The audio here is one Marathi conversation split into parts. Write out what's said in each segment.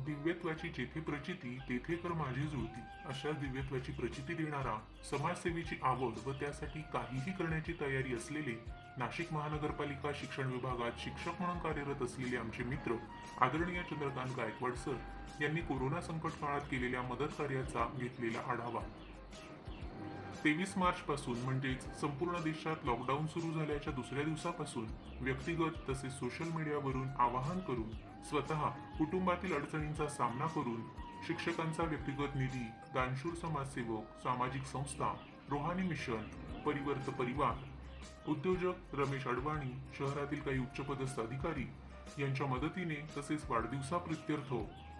दिव्यत्वाची जेथे प्रचिती तेथे कर माझी जुळती, अशा दिव्यत्वाची प्रचिती देणारा, समाजसेवेची आवड व त्यासाठी काहीही करण्याची तयारी असलेले, नाशिक महानगरपालिका शिक्षण विभागात शिक्षक म्हणून कार्यरत असलेले आमचे मित्र आदरणीय चंद्रकांत गायकवाड सर यांनी कोरोना संकट काळात केलेल्या मदत कार्याचा घेतलेला आढावा. 23 मार्च पासून म्हणजेच संपूर्ण देशात लॉकडाऊन सुरू झाल्याच्या दुसऱ्या दिवसापासून व्यक्तिगत तसेच सोशल मीडियावरून आवाहन करून स्वतः कुटुंबातील अडचणींचा सामना करून शिक्षकांचा व्यक्तिगत निधी, दानशूर समाजसेवक, सामाजिक संस्था, रोहानी मिशन, परिवर्त परिवार, उद्योजक रमेश अडवाणी, शहरातील काही उच्चपदस्थ अधिकारी यांच्या मदतीने तसेच वाढदिवसाप्रित्यर्थ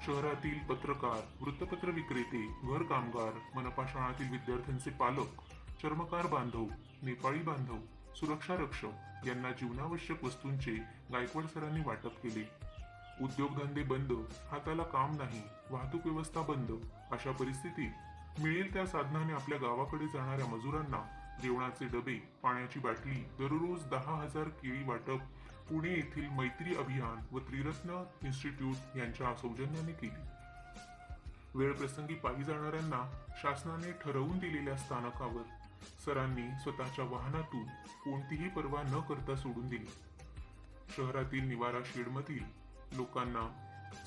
शहरातील पत्रकार, वृत्तपत्र विक्रेते, घर कामगार, मनपा शाळातील विद्यार्थ्यांचे पालक, चर्मकार बांधव, नेपाळी बांधव, सुरक्षा रक्षक यांना जीवनावश्यक वस्तूंचे गायकवाड सरांनी वाटप केले. उद्योगधंदे बंद, हाताला काम नाही, वाहतूक व्यवस्था बंद अशा परिस्थितीत मिळेल त्या साधनाने आपल्या गावाकडे जाणाऱ्या मजुरांना जेवणाचे डबे, पाण्याची बाटली, दररोज 10,000 केळी वाटप पुणे येथील मैत्री अभियान व त्रिरत्न इन्स्टिट्यूट यांच्या सौजन्याने केली. वेळप्रसंगी पायी जाणाऱ्यांना शासनाने ठरवून दिलेल्या स्थानकावर सरांनी स्वतःच्या वाहनातून कोणतीही पर्वा न करता सोडून दिली. शहरातील निवारा शेडमधील लोकांना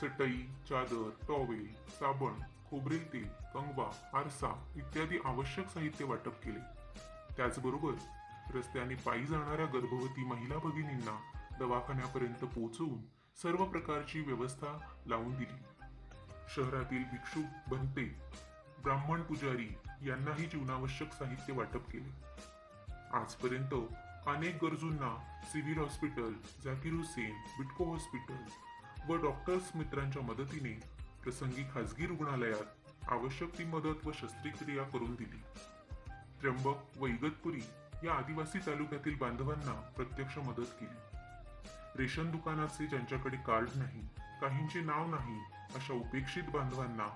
चटई, चादर, टॉवेल, साबण, खोबरेल तेल, कंगवा, आरसा इत्यादी आवश्यक साहित्य वाटप केले. त्याचबरोबर रस्त्याने पायी जाणाऱ्या गर्भवती महिला भगिनींना दवाखान्यापर्यंत पोहोचवून सर्व प्रकारची व्यवस्था लावून दिली. शहरातील भिक्षुक, भंते, ब्राह्मण पुजारी यांनाही जीवनावश्यक साहित्य वाटप केले. आजपर्यंत अनेक गरजूंना civil hospital, Zakir Hussain, Bytco hospital व डॉक्टर्स मित्रांच्या मदतीने प्रसंगी खासगी रुग्णालयात आवश्यक ती मदत व शस्त्रक्रिया करून दिली. त्र्यंबक व इगतपुरी या आदिवासी तालुक्यातील बांधवांना प्रत्यक्ष मदत केली. रेशन दुकानाचे ज्यांच्याकडे कार्ड नाही, काहींचे नाव नाही अशा उपेक्षित बांधवांना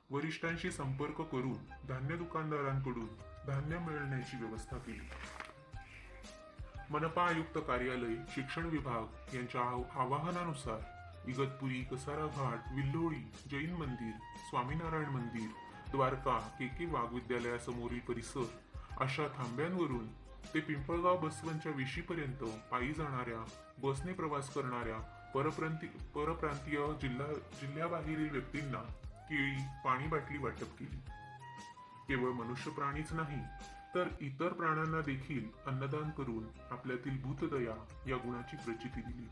वरिष्ठांशी संपर्क करून धान्य दुकानदारांकडून धान्य मिळण्याची व्यवस्था केली. मनपा आयुक्त कार्यालय, शिक्षण विभाग यांच्या आवाहनानुसार इगतपुरी, कसारा घाट, विल्लोळी, जैन मंदिर, स्वामीनारायण मंदिर, द्वारका, के वाघ विद्यालयासमोरील परिसर अशा थांब्यांवरून ते पिंपळगाव बसवंतच्या वेशीपर्यंत पायी जाणाऱ्या, बसने प्रवास करणाऱ्या परप्रांतीय जिल्ह्याबाहेरील व्यक्तींना केळी, पाणी बाटली वाटप केली. केवळ मनुष्य प्राणीच नाही तर इतर प्राण्यांना देखील अन्नदान करून आपल्यातील भूतदया या गुणाची प्रचिती दिली.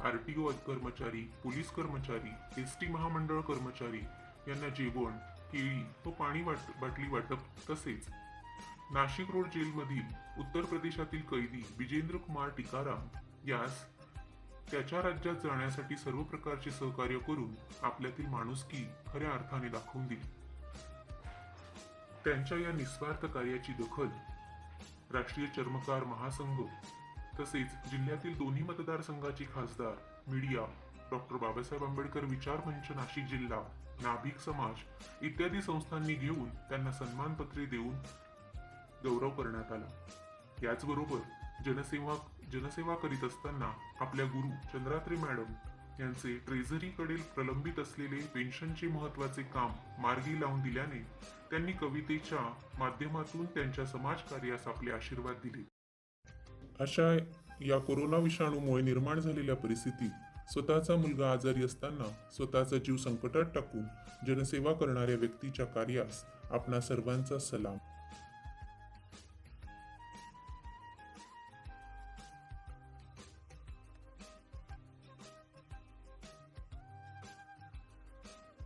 आरटीओ कर्मचारी, पोलीस कर्मचारी, एसटी महामंडळ कर्मचारी यांना जेवण, केळी व पाणी बाटली वाटप तसेच नाशिक रोड जेलमधील उत्तर प्रदेशातील कैदी विजेंद्र कुमार टिकाराम यास त्याच्या राज्यात जाण्यासाठी सर्व प्रकारचे सहकार्य करून आपल्यातील माणुसकी खऱ्या अर्थाने दाखवून दिली. त्यांच्या या निस्वार्थ कार्याची दखल राष्ट्रीय चर्मकार महासंघ तसेच जिल्ह्यातील दोन्ही मतदारसंघाची खासदार, मीडिया, डॉक्टर बाबासाहेब आंबेडकर विचार मंच नाशिक जिल्हा, नाभिक समाज इत्यादी संस्थांनी घेऊन त्यांना सन्मानपत्रे देऊन गौरव करण्यात आला. याचबरोबर जनसेवा करीत असताना आपल्या गुरु चंद्रात्रे मॅडम यांचे ट्रेझरीकडे प्रलंबित असलेले पेन्शनचे महत्त्वाचे काम मार्गी लावून दिल्याने त्यांनी कवितेच्या माध्यमातून त्यांच्या समाजकार्यास आपले आशीर्वाद दिले. अशा या कोरोना विषाणूमुळे निर्माण झालेल्या परिस्थितीत स्वतःचा मुलगा आजारी असताना स्वतःचा जीव संकटात टाकून जनसेवा करणाऱ्या व्यक्तीच्या कार्यास आपणा सर्वांचा सलाम.